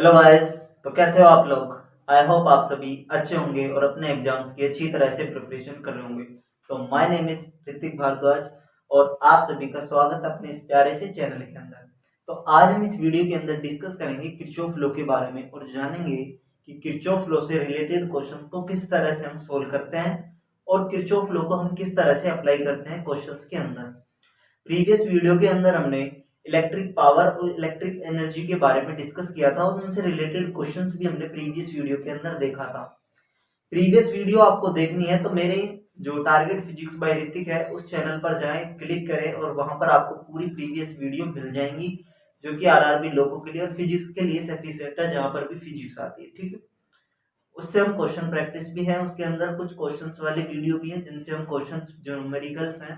Hello guys. तो कैसे हो आप लोग। आई होप आप सभी अच्छे होंगे और अपने एग्जाम्स की अच्छी तरह से प्रिपरेशन कर रहे होंगे। तो my name is Hrithik Bhardwaj और आप सभी का स्वागत है अपने इस प्यारे से चैनल के अंदर। तो आज हम इस वीडियो के अंदर डिस्कस करेंगे किरचॉफ लॉ के बारे में और जानेंगे कि किरचॉफ लॉ से रिलेटेड क्वेश्चन को किस तरह से हम सोल्व करते हैं और किरचॉफ लॉ को हम किस तरह से अप्लाई करते हैं क्वेश्चंस के अंदर। प्रीवियस वीडियो के अंदर हमने इलेक्ट्रिक पावर और इलेक्ट्रिक एनर्जी के बारे में डिस्कस किया था और उनसे रिलेटेड क्वेश्चंस भी हमने प्रीवियस वीडियो के अंदर देखा था। प्रीवियस वीडियो आपको देखनी है तो मेरे जो टारगेट फिजिक्स बाय ऋतिक है उस चैनल पर जाएं, क्लिक करें और वहां पर आपको पूरी प्रीवियस वीडियो मिल जाएंगी जो कि आरआरबी लोगों के लिए और फिजिक्स के लिए सफिशिएंट है, जहां पर भी फिजिक्स आती है। ठीक है, उससे हम क्वेश्चन प्रैक्टिस भी है, उसके अंदर कुछ क्वेश्चंस वाली वीडियो भी है जिनसे हम क्वेश्चंस जो न्यूमेरिकल्स हैं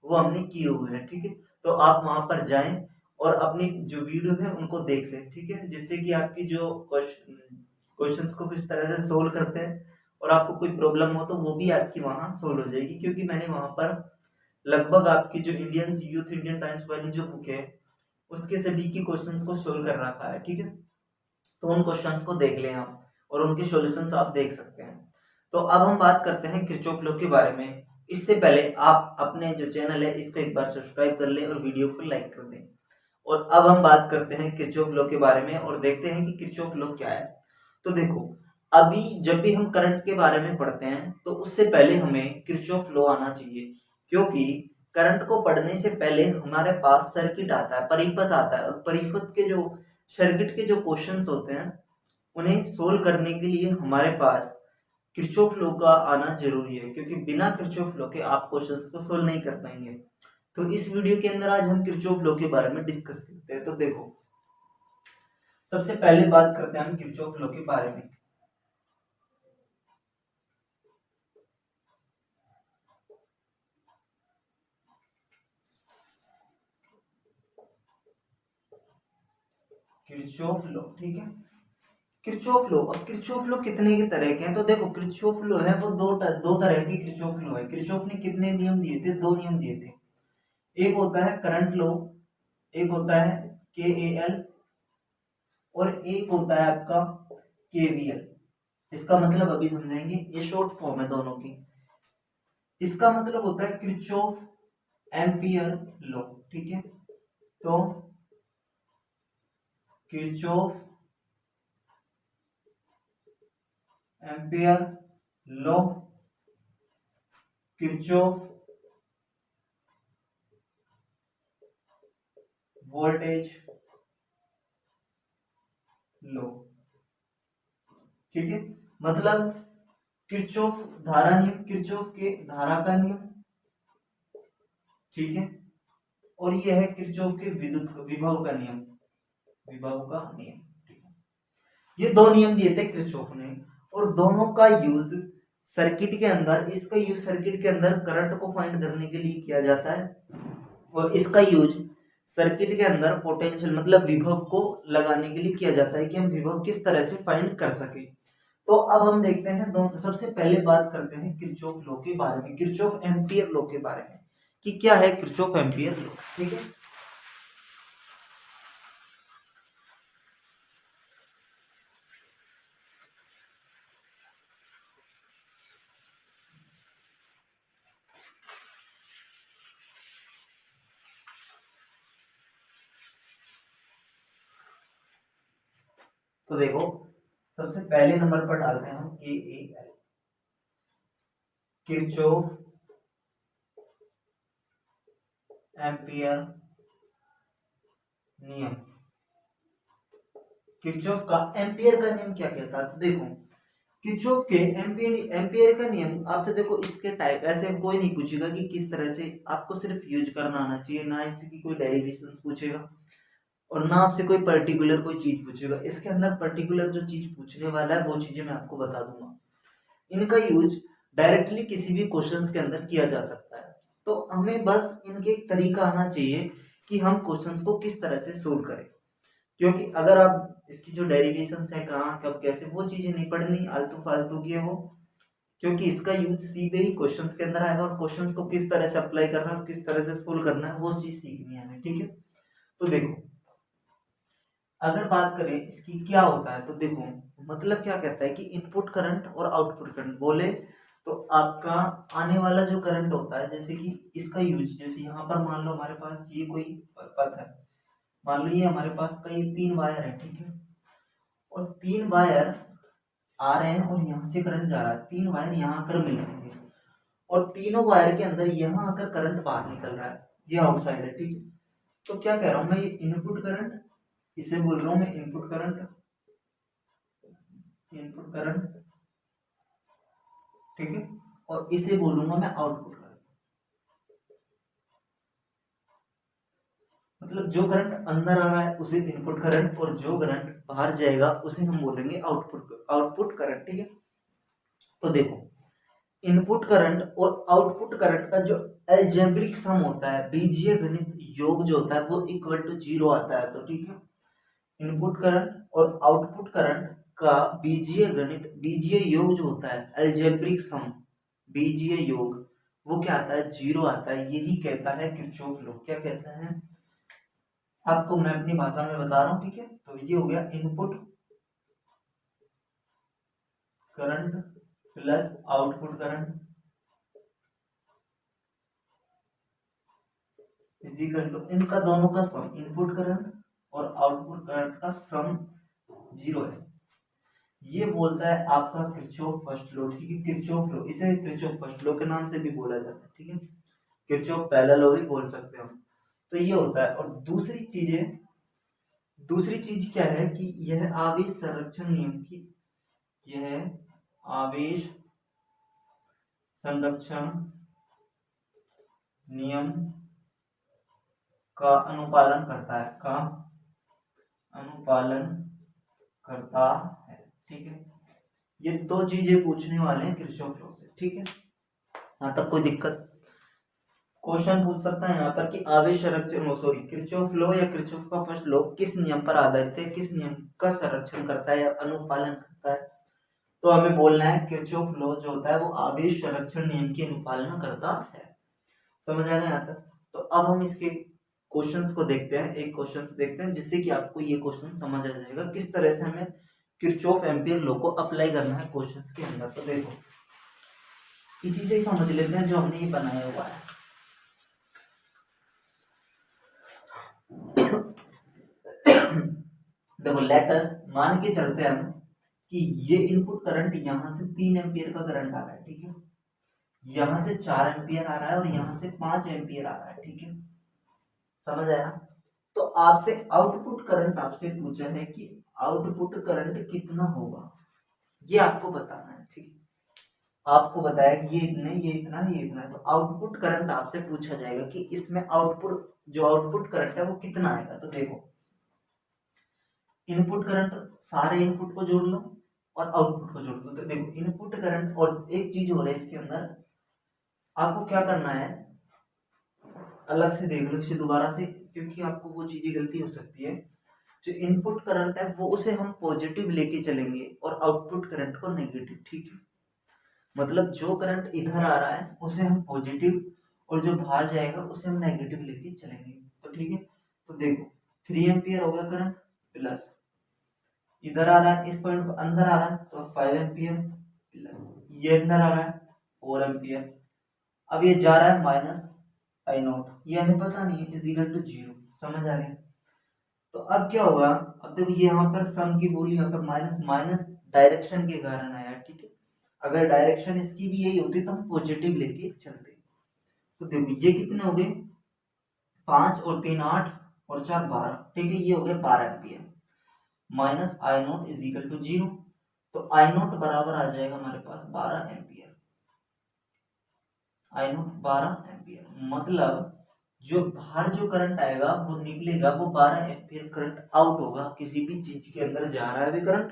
वो हमने किए हुए हैं। ठीक है, तो आप वहां पर जाएं और अपनी जो वीडियो है उनको देख लें। ठीक है, जिससे कि आपकी जो क्वेश्चंस को किस तरह से सोल्व करते हैं और आपको कोई प्रॉब्लम हो तो वो भी आपकी वहां सोल्व हो जाएगी, क्योंकि मैंने वहां पर लगभग आपकी जो इंडियन टाइम्स वाली जो बुक है उसके सभी की क्वेश्चंस को सोल्व कर रखा है। ठीक है, तो उन क्वेश्चंस को देख लें आप और उनके सॉल्यूशंस आप देख सकते हैं। तो अब हम बात करते हैं किरचॉफ लॉ के बारे में। इससे पहले आप अपने जो चैनल है इसको एक बार सब्सक्राइब कर लें और वीडियो को लाइक कर दें। और अब हम बात करते हैं किरचॉफ लॉ के बारे में और देखते हैं कि किरचॉफ लॉ क्या है। तो देखो, अभी जब भी हम करंट के बारे में पढ़ते हैं तो उससे पहले हमें किरचॉफ लॉ आना चाहिए, क्योंकि करंट को पढ़ने से पहले हमारे पास सर्किट आता है, परिपथ आता है, और परिपथ के जो सर्किट के जो क्वेश्चंस होते हैं उन्हें सोल्व करने के लिए हमारे पास किरचॉफ लॉ का आना जरूरी है, क्योंकि बिना किरचॉफ लॉ के आप क्वेश्चंस को सोल्व नहीं कर पाएंगे। तो इस वीडियो के अंदर आज हम किरचॉफ लॉ के बारे में डिस्कस करते हैं। तो देखो, सबसे पहले बात करते हैं हम किरचॉफ लॉ के बारे में। किरचॉफ लॉ, ठीक है। किरचॉफ लॉ, और किरचॉफ लॉ कितने के तरह के हैं तो देखो, किरचॉफ लॉ है वो दो तरह के किरचॉफ लॉ है। किरचॉफ ने कितने नियम दिए थे? दो नियम दिए थे। एक होता है करंट लॉ, एक होता है KAL, और एक होता है आपका KVL। इसका मतलब अभी समझेंगे, ये शॉर्ट फॉर्म है दोनों की। इसका मतलब होता है किरचॉफ एम्पियर लॉ। ठीक है, तो Kirchhoff ampere law, Kirchhoff voltage law. ठीक है, मतलब किरचॉफ धारा नियम, किरचॉफ के धारा का नियम। ठीक है, और ये है किरचॉफ के विभव का नियम, विभव का नियम। ठीक है, ये दो नियम दिए थे किरचॉफ ने, और दोनों का यूज सर्किट के अंदर, इसका यूज सर्किट के अंदर करंट को फाइंड करने के लिए किया जाता है, और इसका यूज सर्किट के अंदर पोटेंशियल मतलब विभव को लगाने के लिए किया जाता है कि हम विभव किस तरह से फाइंड कर सके। तो अब हम देखते हैं सबसे पहले बात करते हैं किरचॉफ लॉ के बारे में, किरचॉफ एम्पियर लॉ के बारे में कि क्या है किरचॉफ एम्पियर लॉ। ठीक है, तो देखो, सबसे पहले नंबर पर डालते हैं हम KAL, किरचॉफ एम्पियर नियम। किरचॉफ का एम्पियर का नियम क्या कहता है? तो देखो, किरचॉफ के एम्पियर एम्पियर का नियम आपसे, देखो इसके टाइप ऐसे कोई नहीं पूछेगा कि किस तरह से, आपको सिर्फ यूज करना आना चाहिए, ना इसकी कोई डेरिवेशंस पूछेगा और ना आपसे कोई पर्टिकुलर कोई चीज पूछेगा। इसके अंदर पर्टिकुलर जो चीज पूछने वाला है वो चीजें मैं आपको बता दूंगा। इनका यूज डायरेक्टली किसी भी क्वेश्चंस के अंदर किया जा सकता है, तो हमें बस इनके एक तरीका आना चाहिए कि हम क्वेश्चंस को किस तरह से सोल्व करें। क्योंकि अगर आप इसकी जो डेरिवेशंस है कहाँ कब कैसे, वो चीजें नहीं पढ़नी, आलतू फालतू की है वो, क्योंकि इसका यूज सीधे ही क्वेश्चंस के अंदर आएगा और क्वेश्चंस को किस तरह से अप्लाई करना है और किस तरह से सोल्व करना है वो चीज सीखनी है हमें। ठीक है, तो देखो, अगर बात करें इसकी क्या होता है तो देखो, मतलब क्या कहता है कि इनपुट करंट और आउटपुट करंट बोले तो आपका आने वाला जो करंट होता है, जैसे कि इसका यूज, जैसे यहाँ पर मान लो हमारे पास ये कोई पथ है, मान लो ये हमारे पास कई 3 वायर है, ठीक है, और 3 वायर आ रहे हैं और यहाँ से करंट जा रहा है, 3 वायर यहाँ आकर मिल रहे हैं और तीनों वायर के अंदर यहाँ आकर करंट बाहर निकल रहा है, ये आउटसाइड है, ठीक है। तो क्या कह रहा हूँ मैं, ये इनपुट करंट, इसे बोल रहा हूँ मैं इनपुट करंट, इनपुट करंट, ठीक है, और इसे बोलूंगा मैं आउटपुट करंट। मतलब जो करंट अंदर आ रहा है उसे इनपुट करंट और जो करंट बाहर जाएगा उसे हम बोलेंगे आउटपुट करंट, ठीक है। तो देखो, इनपुट करंट और आउटपुट करंट का जो अलजेब्रिक सम होता है, बीजीय गणित योग जो होता है, वो इक्वल टू 0 आता है। तो ठीक है, इनपुट करंट और आउटपुट करंट का बीजीय योग जो होता है, अलजेब्रिक सम, बीजीय योग, वो क्या आता है, 0 आता है। यही कहता है किरचॉफ लॉ। क्या कहता है, आपको मैं अपनी भाषा में बता रहा हूँ, ठीक है। तो ये हो गया input current plus output current is equal to, इनका दोनों का सम, इनपुट करंट और आउटपुट करंट का सम 0 है। ये बोलता है आपका किरचॉफ फर्स्ट लॉ, ठीक है। किरचॉफ लॉ, इसे किरचॉफ फर्स्ट लॉ के नाम से भी बोला जाता है, ठीक है। किरचॉफ पहला लॉ भी बोल सकते हो। तो ये होता है। और दूसरी चीज क्या है कि यह आवेश संरक्षण नियम की, यह आवेश संरक्षण नियम का अनुपालन करता है, ठीक है। ये दो चीजें पूछने वाले हैं किरचॉफ लॉ से, ठीक है। यहाँ तक कोई दिक्कत? क्वेश्चन पूछ सकता है यहाँ पर कि आवेश संरक्षण, सॉरी, किरचॉफ लॉ या किरचॉफ का फर्स्ट लॉ किस नियम पर आधारित है, किस नियम का संरक्षण करता है या अनुपालन करता है। तो हमें बोलना है किरचॉफ लॉ जो होता है वो आवेश संरक्षण नियम की अनुपालना करता है। समझ आएगा यहाँ तक? तो अब हम इसके क्वेश्चंस को देखते हैं, एक क्वेश्चन देखते हैं जिससे कि आपको ये क्वेश्चन समझ आ जाएगा किस तरह से हमें किरचॉफ एम्पियर लॉ को अप्लाई करना है क्वेश्चंस के अंदर। तो देखो, इसी से समझ लेते हैं जो हमने ये बनाया हुआ है। देखो, लेटस मान के चलते हैं हम कि ये इनपुट करंट यहाँ से 3 एम्पियर का करंट आ रहा है, ठीक है। यहाँ से 4 एम्पियर आ रहा है और यहाँ से 5 एम्पियर आ रहा है, ठीक है। समझ आया? तो आपसे आउटपुट करंट आपसे पूछा है कि आउटपुट करंट कितना होगा, ये आपको बताना है, ठीक है। आपको बताया कि ये इतने, ये इतना, ये इतना है। तो आउटपुट करंट आपसे पूछा जाएगा कि इसमें आउटपुट करंट है वो कितना आएगा। तो देखो, इनपुट करंट, सारे इनपुट को जोड़ लो और आउटपुट को जोड़ लो। तो देखो, इनपुट करंट, और एक चीज हो रहा है इसके अंदर, आपको क्या करना है, अलग से देख लो इसे दोबारा से, क्योंकि आपको वो चीजें गलती हो सकती है। जो इनपुट करंट है वो उसे हम पॉजिटिव लेके चलेंगे और आउटपुट करंट को नेगेटिव, ठीक है। मतलब जो करंट इधर आ रहा है उसे हम पॉजिटिव और जो बाहर जाएगा उसे हम नेगेटिव लेके चलेंगे। तो ठीक है, तो देखो 3 एम्पियर हो गया करंट, प्लस इधर आ रहा है, इस पॉइंट पर अंदर आ रहा है तो 5 एम्पियर, प्लस ये अंदर आ रहा है 4 एम्पियर। अब ये जा रहा है माइनस आई नॉट, ये हमें पता नहीं है, इज इक्वल टू 0। समझ आ गया? तो अब क्या होगा, अब देखो ये यहाँ पर सम की बोली, यहाँ पर माइनस, माइनस डायरेक्शन के कारण आया, ठीक है। अगर डायरेक्शन इसकी भी यही होती तो हम पॉजिटिव लेके चलते। तो देखो ये कितने हो गए, 5 और 3 8 और 4 12, ठीक है। ये हो गया 12 ampere. Minus I naught is equal to 0। तो आई नॉट बराबर आ जाएगा हमारे पास 12 एम्पियर। आई नॉट 12 एम्पियर, मतलब जो बाहर जो करंट आएगा वो निकलेगा वो 12 एम्पियर करंट आउट होगा, किसी भी चीज के अंदर जा रहा है भी करंट।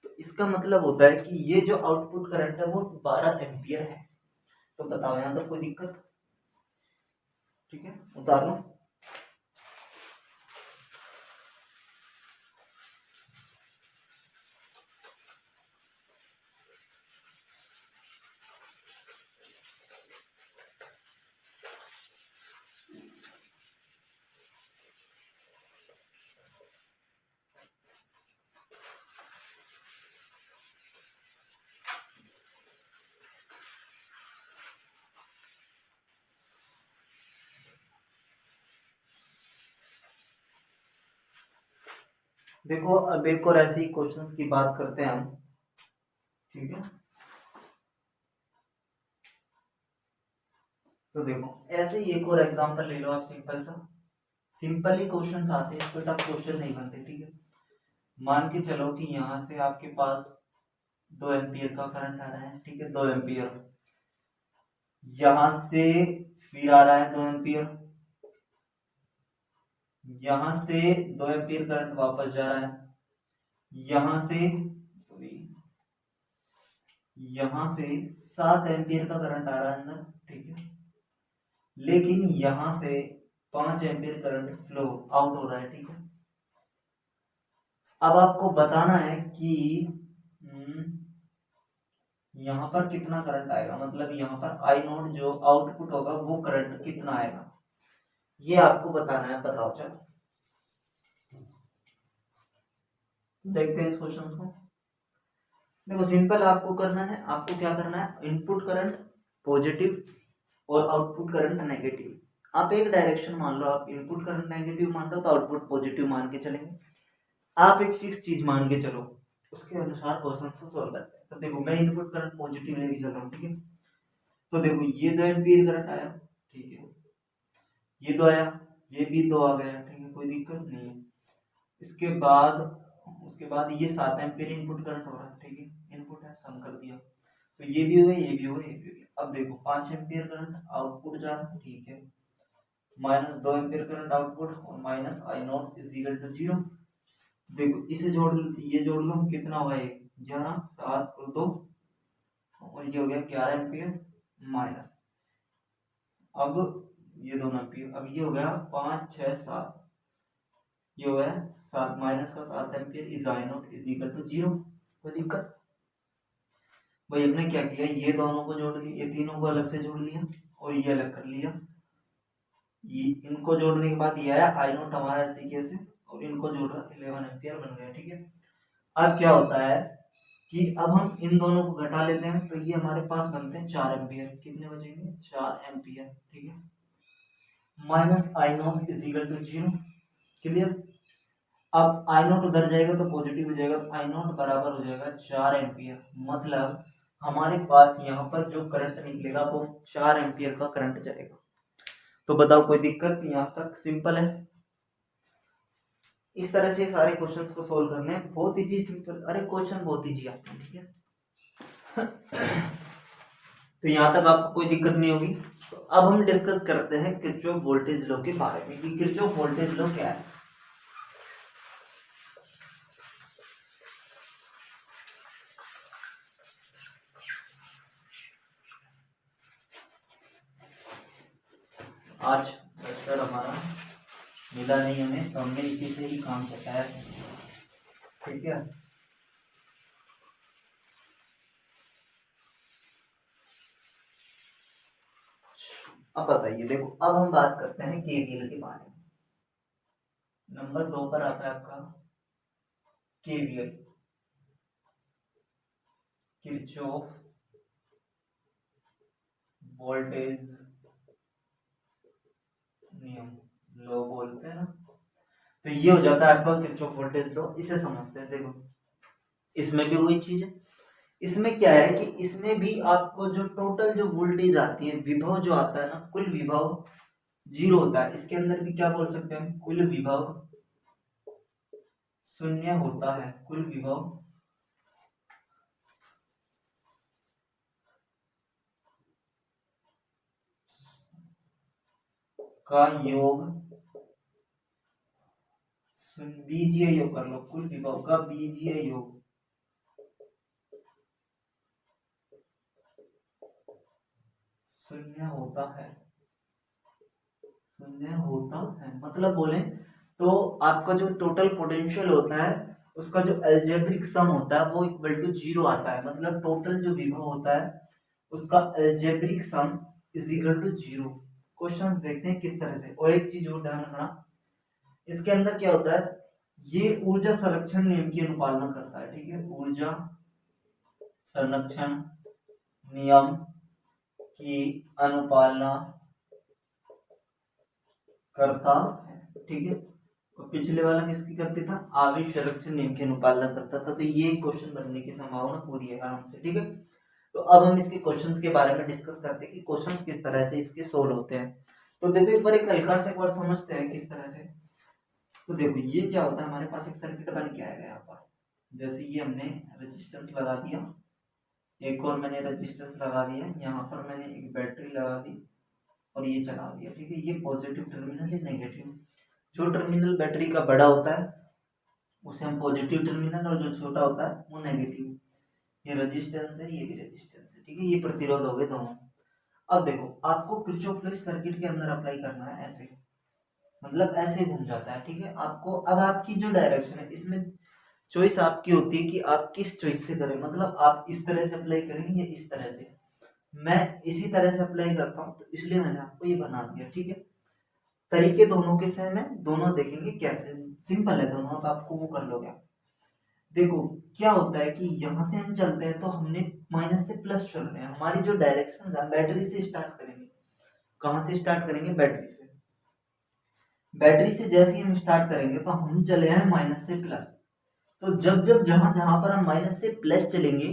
तो इसका मतलब होता है कि ये जो आउटपुट करंट है वो 12 एम्पियर है। तो बताओ यहाँ तक कोई दिक्कत? ठीक है, उतार लो। देखो अब एक और ऐसे ही क्वेश्चंस की बात करते हैं हम, ठीक है। तो देखो ऐसे ही एक और एग्जांपल ले लो आप, सिंपल सा, सिंपल ही क्वेश्चंस आते हैं, कोई टफ क्वेश्चन नहीं बनते, ठीक है। मान के चलो कि यहाँ से आपके पास 2 एम्पियर का करंट आ रहा है, ठीक है, 2 एम्पियर। यहाँ से फिर आ रहा है 2 एम्पियर, यहाँ से 2 एम्पियर करंट वापस जा रहा है, यहाँ से सॉरी यहाँ से 7 एम्पियर का करंट आ रहा है अंदर, ठीक है। लेकिन यहाँ से 5 एम्पियर करंट फ्लो आउट हो रहा है, ठीक है। अब आपको बताना है कि यहाँ पर कितना करंट आएगा, मतलब यहाँ पर आई नोट जो आउटपुट होगा वो करंट कितना आएगा, ये आपको बताना है। बताओ चलो देखते हैं इस क्वेश्चन को। देखो सिंपल आपको करना है, आपको क्या करना है, इनपुट करंट पॉजिटिव और आउटपुट करंट नेगेटिव। आप एक डायरेक्शन मान लो, आप इनपुट करंट नेगेटिव मान लो तो आउटपुट पॉजिटिव मान के चलेंगे। आप एक फिक्स चीज मान के चलो, उसके अनुसार क्वेश्चन को सॉल्व करते हैं। तो देखो मैं इनपुट करंट पॉजिटिव लेके चल रहा हूँ, ठीक है। तो देखो ये 2 एम्पियर करंट आया, ठीक है, ये 2 आया, ये भी 2 आ गया, ठीक है, कोई दिक्कत नहीं है। उसके बाद ये 7 एम्पियर इनपुट करंट हो रहा है, ठीक है, इनपुट है, सम कर दिया, तो ये भी हो गया, ये भी हो गया, ये भी हो गया। अब देखो 5 एम्पियर करंट आउटपुट जा रहा है, ठीक है, -2 एम्पियर करंट आउटपुट और minus I naught is equal to 0। देखो इसे ये जोड़ लो, कितना हुआ, 11, 7 और 2, और ये हो गया 11 एम्पियर माइनस, अब ये दोनों एम्पियर, अब ये हो गया 5, 6, 7, ये हो गया 7 माइनस का 7 ampere is I naught is equal to 0। कोई दिक्कत भाई, हमने क्या किया, ये दोनों को जोड़ लिया, ये तीनों को अलग से जोड़ लिया और ये अलग कर लिया, ये इनको जोड़ने के बाद ये आया आई नॉट हमारा ऐसे कैसे, और इनको जोड़ा 11 एम्पियर बन गया, ठीक है। अब क्या होता है कि अब हम इन दोनों को घटा लेते हैं, तो ये हमारे पास बनते हैं 4 एम्पियर, कितने बचेंगे, 4 एम्पियर, ठीक है, minus I naught is equal to 0। Clear. अब आई नॉट उधर जाएगा तो पॉजिटिव हो जाएगा, तो आई नॉट बराबर हो जाएगा 4 एम्पियर, मतलब हमारे पास यहाँ पर जो करंट निकलेगा वो 4 एम्पियर का करंट जाएगा। तो बताओ कोई दिक्कत, यहाँ तक सिंपल है। इस तरह से सारे क्वेश्चंस को सोल्व करने हैं, बहुत इजी सिंपल, अरे क्वेश्चन बहुत इजी आते हैं, ठीक है। तो यहाँ तक आपको कोई दिक्कत नहीं होगी। तो अब हम डिस्कस करते हैं किरचॉफ वोल्टेज लॉ के बारे में कि किरचॉफ वोल्टेज लॉ क्या है। आज लेक्चर हमारा मिला नहीं हमें, तो हमने इसी से ही काम किया है, ठीक है। अब बताइए, देखो अब हम बात करते हैं केवीएल के बारे में। नंबर 2 पर आता है आपका केवीएल, किरचॉफ वोल्टेज नियम, लॉ बोलते हैं ना। तो ये हो जाता है आपका किरचॉफ वोल्टेज लॉ, इसे समझते हैं। देखो इसमें भी वही चीज है, इसमें क्या है कि इसमें भी आपको जो टोटल जो वोल्टेज आती है, विभव जो आता है ना, कुल विभव 0 होता है। इसके अंदर भी क्या बोल सकते हैं हम, कुल विभव 0 होता है, कुल विभव का योग, बीजीय योग कर लो, कुल विभव का बीजीय योग 0 होता है, 0 होता है। मतलब बोले तो आपका जो टोटल पोटेंशियल होता है उसका जो अलजेब्रिक सम होता है वो इक्वल टू 0 आता है। मतलब टोटल जो विभव होता है उसका algebraic sum is equal to 0। Questions देखते हैं किस तरह से। और एक चीज और ध्यान रखना, इसके अंदर क्या होता है, ये ऊर्जा संरक्षण नियम की अनुपालना करता है, ठीक है, ऊर्जा संरक्षण नियम की अनुपालना करता है, ठीक है। और पिछले वाला किसकी करती था, आवेश संरक्षण नियम की अनुपालना करता था। तो ये क्वेश्चन बनने की संभावना पूरी है आराम से, ठीक है। तो अब हम इसके क्वेश्चंस के बारे में डिस्कस करते हैं कि क्वेश्चंस किस तरह से इसके सोल्व होते हैं। तो देखो एक बार एक हल्का से एक बार समझते हैं किस तरह से। तो देखो ये क्या होता है, हमारे पास एक सर्किट बन के आएगा यहाँ पर। जैसे ये हमने रेजिस्टेंस लगा दिया, एक और मैंने रेजिस्टेंस लगा दिया, यहाँ पर मैंने एक बैटरी लगा दी और ये चला दिया, ठीक है। ये पॉजिटिव टर्मिनल है, नेगेटिव। जो टर्मिनल बैटरी का बड़ा होता है उसे हम पॉजिटिव टर्मिनल, और जो छोटा होता है वो नेगेटिव। ये रेजिस्टेंस है, ये भी रेजिस्टेंस है, ठीक है। ये प्रतिरोध हो गए दोनों। अब देखो आपको किरचॉफ लॉ सर्किट के अंदर अप्लाई करना है, ऐसे मतलब ऐसे घूम जाता है, ठीक है। आपको अब आपकी जो डायरेक्शन है इसमें चॉइस आपकी होती है कि आप किस चॉइस से करें, मतलब आप इस तरह से अप्लाई करेंगे या इस तरह से। मैं इसी तरह से अप्लाई करता हूँ, तो इसलिए मैंने आपको ये बना दिया, ठीक है। तरीके दोनों के सेम है, दोनों देखेंगे कैसे, सिंपल है दोनों, अब आपको वो कर लोगे। देखो क्या होता है कि यहाँ से हम चलते हैं तो हमने माइनस से प्लस चल रहे हैं, हमारी जो डायरेक्शन है बैटरी से स्टार्ट करेंगे। कहाँ से स्टार्ट करेंगे, बैटरी से। बैटरी से जैसे ही हम स्टार्ट करेंगे तो हम चले हैं माइनस से प्लस। तो जब जब जहां जहां पर हम माइनस से प्लस चलेंगे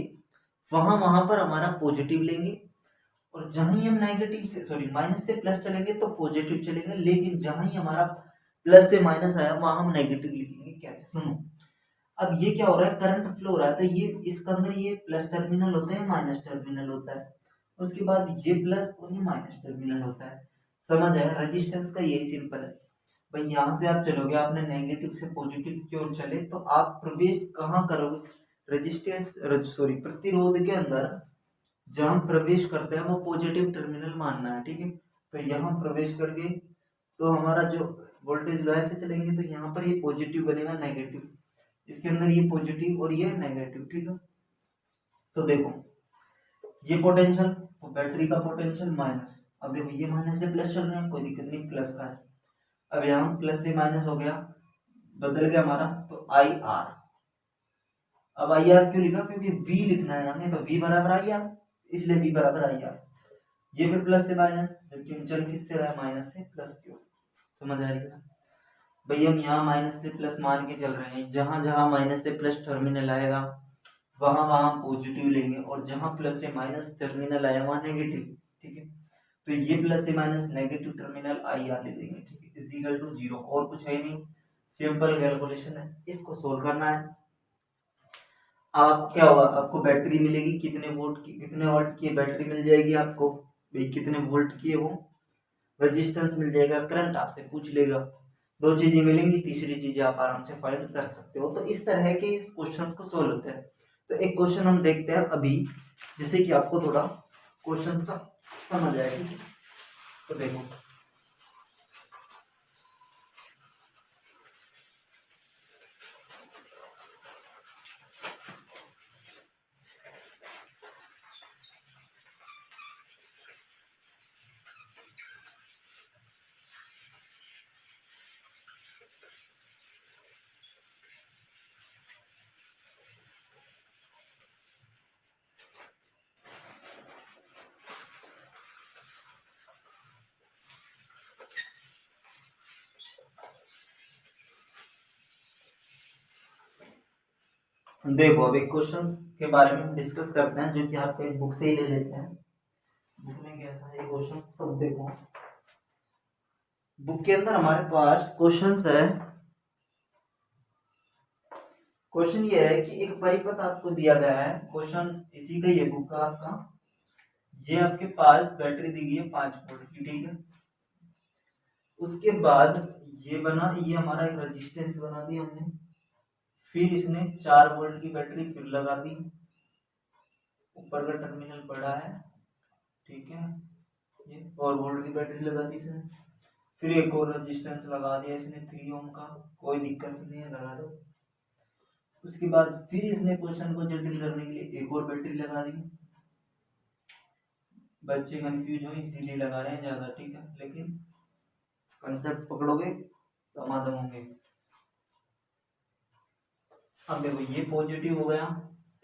वहां वहां पर हमारा पॉजिटिव लेंगे, और जहां ही हम नेगेटिव से सॉरी माइनस से प्लस चलेंगे तो पॉजिटिव चलेंगे, लेकिन जहां ही हमारा प्लस से माइनस आया वहां हम नेगेटिव लिखेंगे। कैसे, सुनो। अब ये क्या हो रहा है, करंट फ्लो हो रहा है, तो ये इसके अंदर ये प्लस टर्मिनल होता है, माइनस टर्मिनल होता है, उसके बाद ये प्लस और ये माइनस टर्मिनल होता है। समझ आया, रेजिस्टेंस का यही सिंपल है भाई। यहाँ से आप चलोगे, आपने नेगेटिव से पॉजिटिव की ओर चले तो आप प्रवेश कहाँ करोगे, रेजिस्टेंस सॉरी प्रतिरोध के अंदर जहाँ प्रवेश करते हैं वो पॉजिटिव टर्मिनल मानना है, ठीक है। तो यहाँ प्रवेश करके तो हमारा जो वोल्टेज लो से चलेंगे तो यहाँ पर ये पॉजिटिव बनेगा, नेगेटिव इसके अंदर ये पॉजिटिव और ये नेगेटिव, ठीक है। तो देखो ये पोटेंशियल, तो बैटरी का पोटेंशियल माइनस। अब देखो ये माइनस से प्लस चल रहे हैं, कोई दिक्कत नहीं, प्लस का है। अब यहाँ प्लस से माइनस हो गया, बदल गया हमारा, तो आई आर। अब आई आर क्यों लिखा, क्योंकि वी लिखना है हमने, तो वी बराबर आई आर, इसलिए वी बराबर आई आर। ये फिर प्लस से माइनस, जबकि हम चल किससे रहा है, माइनस से प्लस क्यों। समझ आ रही है भाई, हम यहाँ माइनस से प्लस मान के चल रहे हैं, जहां जहां माइनस से प्लस टर्मिनल आएगा वहां वहां पॉजिटिव लेंगे, और जहां प्लस से माइनस टर्मिनल आया वहां नेगेटिव, ठीक है। तो ये प्लस से minus negative terminal I R ले लेंगे, ठीक है, इज इक्वल टू 0। और कुछ है नहीं, सिंपल कैलकुलेशन है, इसको सोल्व करना है। अब क्या होगा, आपको बैटरी मिलेगी, कितने वोल्ट की, कितने वोल्ट की बैटरी मिल जाएगी आपको भाई, कितने वोल्ट की है वो, रेजिस्टेंस मिल जाएगा, करंट आपसे पूछ लेगा। दो चीजें मिलेंगी, तीसरी चीज आप आराम से फाइंड कर सकते हो। तो इस तरह के इस क्वेश्चंस को सोल्व होते हैं। तो एक क्वेश्चन हम देखते हैं अभी, जिससे कि आपको थोड़ा क्वेश्चंस का समझ आए, ठीक है। तो देखो देखो अब एक क्वेश्चन के बारे में डिस्कस करते हैं, जो कि आपको एक बुक से ही ले लेते हैं। बुक में कैसा है क्वेश्चन, सब देखो। बुक के अंदर हमारे पास क्वेश्चंस है। क्वेश्चन ये है कि एक परिपथ आपको दिया गया है, क्वेश्चन इसी का ही है बुक का आपका। ये आपके पास बैटरी दी गई है 5 वोल्ट की, ठीक है। उसके बाद ये बना, ये हमारा एक रेजिस्टेंस बना दी हमने, फिर इसने 4 वोल्ट की बैटरी फिर लगा दी, ऊपर का टर्मिनल बड़ा है, ठीक है। ये 4 वोल्ट की बैटरी लगा दी इसने, फिर एक और रेजिस्टेंस लगा दिया इसने 3 ओम का, कोई दिक्कत नहीं है, लगा दो। उसके बाद फिर इसने क्वेश्चन को जटिल करने के लिए एक और बैटरी लगा दी। बच्चे कंफ्यूज हो इसीलिए लगा रहे हैं ज्यादा, ठीक है, लेकिन कंसेप्ट पकड़ोगे तो समाधान होंगे। अब देखो ये पॉजिटिव हो गया,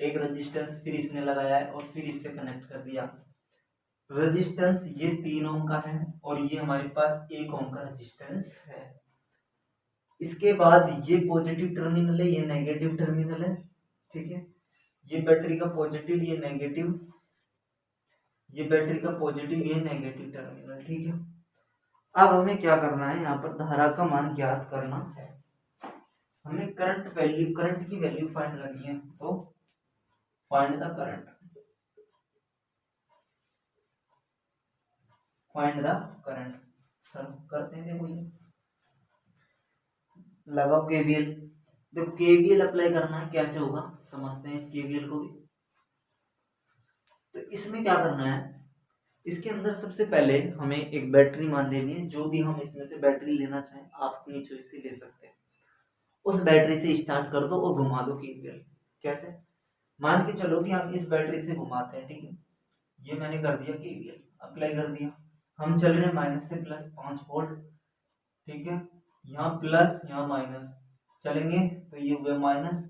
एक रेजिस्टेंस फिर इसने लगाया है और फिर इससे कनेक्ट कर दिया। रेजिस्टेंस ये 3 ओम का है और ये हमारे पास 1 ओम का रेजिस्टेंस है। इसके बाद ये पॉजिटिव टर्मिनल है, ये नेगेटिव टर्मिनल है, ठीक है। ये बैटरी का पॉजिटिव, ये नेगेटिव, ये बैटरी का पॉजिटिव, ये नेगेटिव टर्मिनल, ठीक है। अब हमें क्या करना है, यहाँ पर धारा का मान ज्ञात करना है। हमें करंट वैल्यू, करंट की वैल्यू फाइंड करनी है, तो find the current, find the current. चलो करते हैं। देखो ये लगाओ केवीएल। देखो केवीएल अप्लाई करना है, कैसे होगा समझते हैं इस केवीएल को भी। तो इसमें क्या करना है, इसके अंदर सबसे पहले हमें एक बैटरी मान लेनी है, जो भी हम इसमें से बैटरी लेना चाहें आप अपनी चॉइस से ले सकते हैं। उस बैटरी से स्टार्ट कर दो और घुमा दो केवीएल। कैसे, मान के चलो कि हम इस बैटरी से घुमाते हैं, ठीक है। ये मैंने कर दिया केवीएल, अप्लाई कर दिया। हम चल रहे हैं माइनस से प्लस 5 वोल्ट, ठीक है। यहाँ प्लस यहाँ माइनस चलेंगे तो ये हुआ माइनस,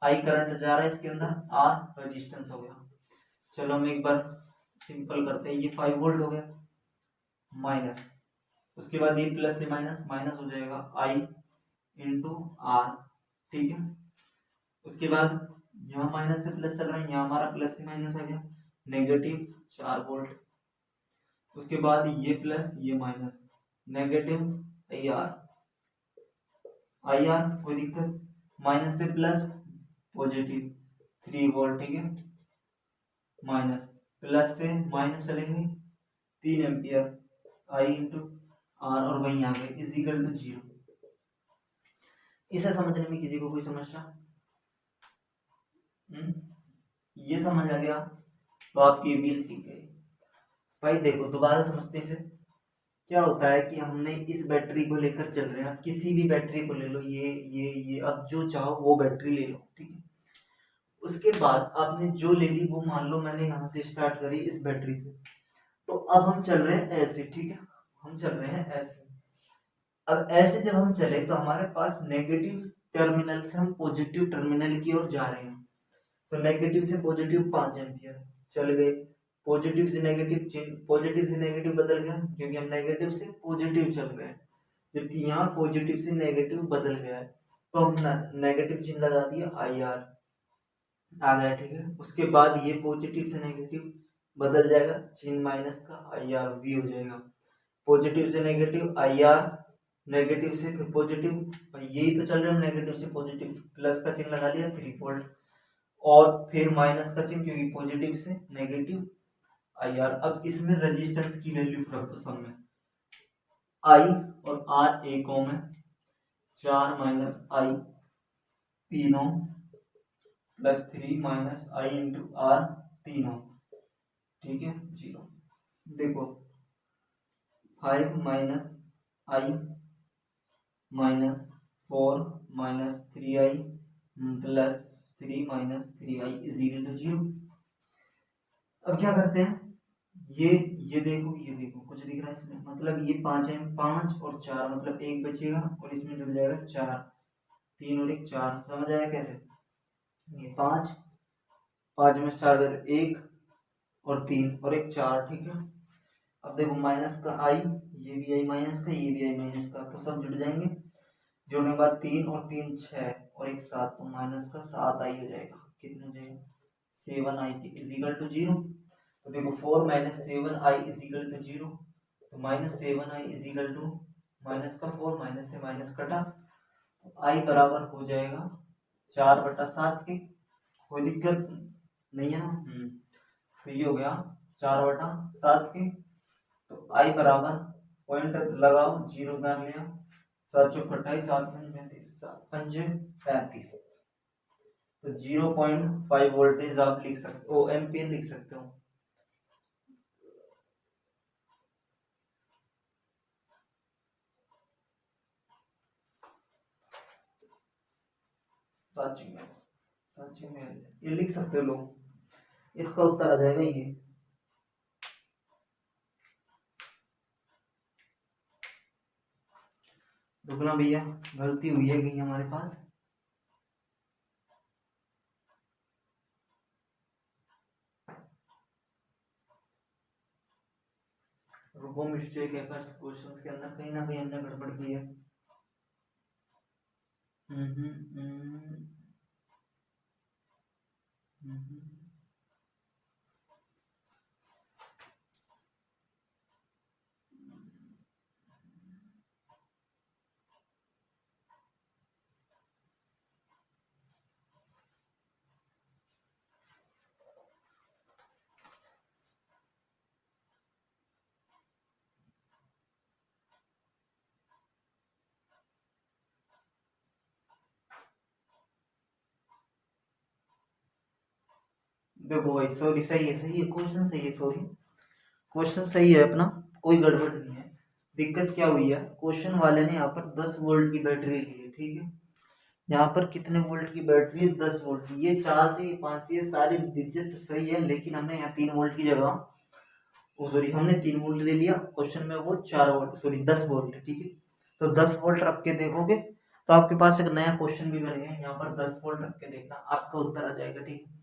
आई करंट जा रहा है इसके अंदर, आर रेजिस्टेंस हो गया। चलो हम एक बार सिंपल करते हैं, ये 5 वोल्ट हो गया माइनस, उसके बाद ये प्लस से माइनस माइनस हो जाएगा आई इंटू आर, ठीक है। उसके बाद यहाँ माइनस से प्लस चल रहा है, यहाँ हमारा प्लस से माइनस आ गया, नेगेटिव 4 वोल्ट। उसके बाद ये प्लस ये minus, negative I R, I R कोई दिक्कत, माइनस से प्लस पॉजिटिव 3 वोल्ट, ठीक है। माइनस प्लस से माइनस चलेंगे 3 एम्पियर, आई इंटू आर, और वहीं आ गए इजिकल टू 0। इसे समझने में किसी को कोई समस्या? ये समझ आ गया तो आप केवीएल सीख गए। भाई देखो दोबारा समझते से क्या होता है कि हमने इस बैटरी को लेकर चल रहे हैं, आप किसी भी बैटरी को ले लो, ये अब जो चाहो वो बैटरी ले लो, ठीक है। उसके बाद आपने जो ले ली वो मान लो मैंने यहाँ से स्टार्ट करी इस बैटरी से, तो अब हम चल रहे हैं ऐसे, ठीक है। हम चल रहे हैं ऐसे। अब ऐसे जब हम चले तो हमारे पास नेगेटिव टर्मिनल से हम पॉजिटिव टर्मिनल की ओर जा रहे हैं, तो नेगेटिव से पॉजिटिव 5 एम्पियर चल गए, पॉजिटिव से नेगेटिव चिन्ह, पॉजिटिव से नेगेटिव बदल गया क्योंकि हम नेगेटिव से पॉजिटिव चल रहे हैं, जबकि यहाँ पॉजिटिव से नेगेटिव बदल गया है, तो हम नेगेटिव चिन्ह लगा दिया आई आर आ गया, ठीक है। उसके बाद ये पॉजिटिव से नेगेटिव बदल जाएगा, चिन्ह माइनस का आई आर वी हो जाएगा, पॉजिटिव से नेगेटिव आई आर, नेगेटिव से फिर पॉजिटिव, यही तो चल रहा है, नेगेटिव से पॉजिटिव, प्लस का चिन्ह लगा लिया 3 वोल्ट, और फिर माइनस का चिन्ह क्योंकि पॉजिटिव से नेगेटिव आई आर। अब इसमें रेजिस्टेंस की वैल्यू रख दो सब में, आई और आर एक ओम है, 4 माइनस आई तीनों, plus 3 minus I into R तीनों, ठीक है 0। देखो 5 minus I minus 4 minus 3 I plus 3 minus 3 I is equal to 0। अब क्या करते हैं, ये देखो कुछ दिख रहा है इसमें, मतलब ये 5 है, 5 और 4 मतलब 1 बचेगा और इसमें जुड़ जाएगा 4, 3 और 1 4, समझ आया कैसे? ये 5 में 4 गए 1 और 3 और 1 4, ठीक है। अब देखो माइनस का आई, ये भी आई माइनस का, ये भी आई माइनस का, तो सब जुड़ जाएंगे, जोड़ने के बाद 3 और 3 6 और 1 7, तो माइनस का 7 आई हो जाएगा, कितना हो जाएगा 7 आई इज इक्वल टू 0। तो देखो 4 minus 7 I is equal to 0, तो minus 7 I is equal to minus का 4, माइनस से माइनस कटा, तो आई बराबर हो जाएगा 4/7 के, कोई दिक्कत नहीं है ना। तो ये हो गया 4/7 के, तो आई बराबर पॉइंट लगाओ 0 उतार लिया, 7 चौक 28, 7 पंज 35, 7 पंजे 35, तो 0.5 वोल्टेज आप लिख सकते हो, एम्पियर लिख सकते हो। सच में ये लिख सकते हो लोग, इसका उत्तर आ जाएगा ये। रुकना भैया, गलती हुई है कहीं हमारे पास, रुको मिस्टेक है क्वेश्चंस के अंदर, कहीं ना कहीं हमने गड़बड़ की है। हम्म, हम्म, हम्म। देखो भाई, सॉरी, सही है क्वेश्चन, सही है, सॉरी, क्वेश्चन सही है अपना, कोई गड़बड़ नहीं है। दिक्कत क्या हुई है, क्वेश्चन वाले ने यहाँ पर 10 वोल्ट की बैटरी ली है, ठीक है। यहाँ पर कितने वोल्ट की बैटरी है, 10 वोल्ट की। ये 4 से 5 से ये सारी डिजिट सही है, लेकिन हमने यहाँ 3 वोल्ट की जगह, ओ सॉरी, हमने 3 वोल्ट ले लिया क्वेश्चन में, वो 4 वोल्ट, सॉरी 10 वोल्ट है, ठीक है। तो 10 वोल्ट रख के देखोगे तो आपके पास एक नया क्वेश्चन भी बनेगा। यहाँ पर 10 वोल्ट रख के देखना, आपका उत्तर आ जाएगा, ठीक है।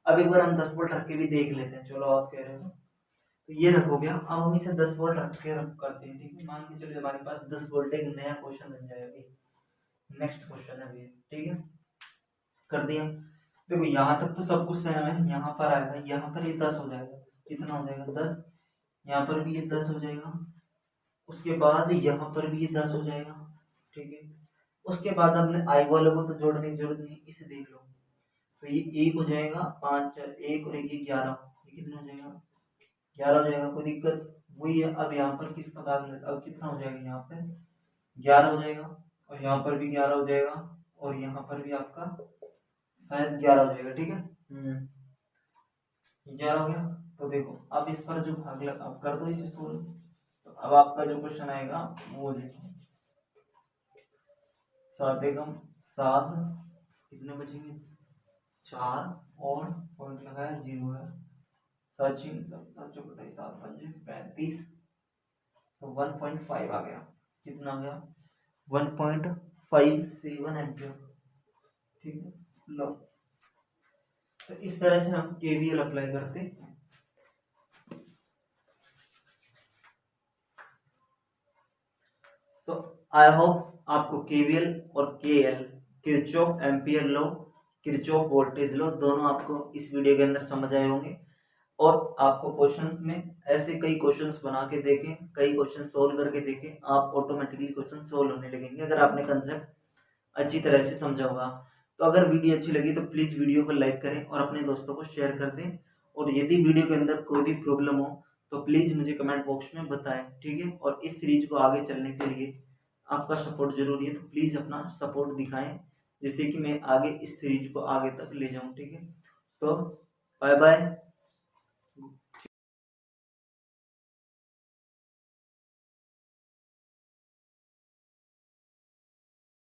अब एक बार हम 10 वोल्ट रख के भी देख लेते हैं, चलो आप कह रहे हो तो ये रख हो गया। अब हम इसे 10 वोल्ट रख के रख करते हैं, ठीक है। मान के चलिए हमारे पास 10 वोल्ट एक नया क्वेश्चन बन जाएगा, नेक्स्ट क्वेश्चन है ये, ठीक है। कर दिया। देखो यहाँ तक तो सब कुछ सेम है, यहाँ पर आएगा, यहाँ पर ये 10 हो जाएगा, कितना हो जाएगा 10, यहाँ पर भी ये 10 हो जाएगा, उसके बाद यहाँ पर भी ये 10 हो जाएगा, ठीक है। उसके बाद हमने आई वालों को तो जोड़ने की जरूरत नहीं, इसे देख लो। तो ये एक हो जाएगा, 5 एक और एक, ये 11, ये कितना हो जाएगा 11 हो जाएगा, कोई दिक्कत वही है। अब यहाँ पर किसका भाग लगा, अब कितना हो जाएगा, यहाँ पे 11 हो जाएगा, और यहाँ पर भी 11 हो जाएगा, और यहाँ पर भी आपका शायद 11 हो जाएगा, ठीक है। 11 हो गया। तो देखो अब इस पर जो भाग लगा, अब कर दो इसे सोल्व। तो अब आपका जो क्वेश्चन आएगा वो देखो, 7 एकम 7, कितने बचेंगे 4, और पॉइंट लगाया 0 है, 7 7 चौकटाई 7 5 35, तो 1.5 आ गया, कितना आ गया 1.57 एम्पियर, ठीक है। लो, तो इस तरह से हम केवीएल अप्लाई करते हैं। तो आई होप आपको केवीएल और केएल, किरचॉफ एम्पियर लो, किरचॉफ वोल्टेज लो, दोनों आपको इस वीडियो के अंदर समझ आए होंगे। और आपको क्वेश्चंस में ऐसे कई क्वेश्चंस बना के देखें, कई क्वेश्चन सोल्व करके देखें, आप ऑटोमेटिकली क्वेश्चन सोल्व होने लगेंगे अगर आपने कंसेप्ट अच्छी तरह से समझा होगा। तो अगर वीडियो अच्छी लगी तो प्लीज़ वीडियो को लाइक करें और अपने दोस्तों को शेयर कर दें। और यदि वीडियो के अंदर कोई भी प्रॉब्लम हो तो प्लीज़ मुझे कमेंट बॉक्स में बताएं, ठीक है। और इस सीरीज को आगे चलने के लिए आपका सपोर्ट जरूरी है, तो प्लीज़ अपना सपोर्ट दिखाएं, जिससे कि मैं आगे इस सीरीज को आगे तक ले जाऊं, ठीक है। तो बाय बाय।